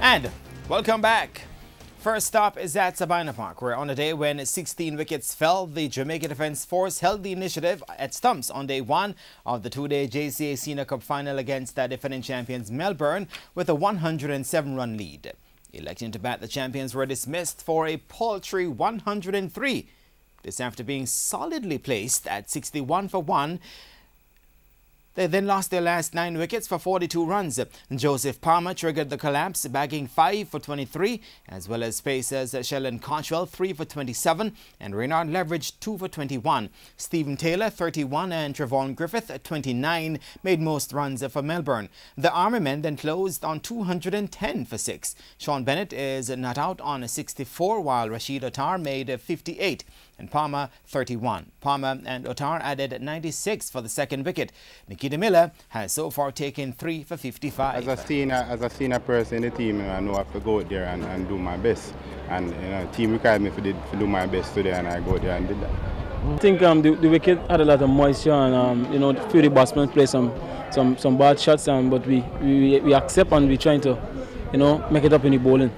And welcome back. First stop is at Sabina Park, where on a day when 16 wickets fell, the Jamaica Defence Force held the initiative at stumps on day one of the two-day JCA Senior Cup final against the defending champions Melbourne with a 107-run lead. Electing to bat, the champions were dismissed for a paltry 103. This after being solidly placed at 61 for 1. They then lost their last 9 wickets for 42 runs. Joseph Palmer triggered the collapse, bagging 5 for 23, as well as pacers Sheldon Cottrell 3 for 27 and Reynard Leverage 2 for 21. Stephen Taylor 31 and Trevon Griffith 29 made most runs for Melbourne. The Army men then closed on 210 for 6. Sean Bennett is not out on 64, while Rashid Ottar made 58 and Palmer 31. Palmer and Ottar added 96 for the second wicket. Nikita Miller has so far taken 3 for 55. As a senior person in the team, I know I have to go out there and do my best. And the team required me to do my best today, and I go there and did that. I think the wicket had a lot of moisture, and a few of the batsmen played some bad shots, but we accept and we're trying to make it up in the bowling.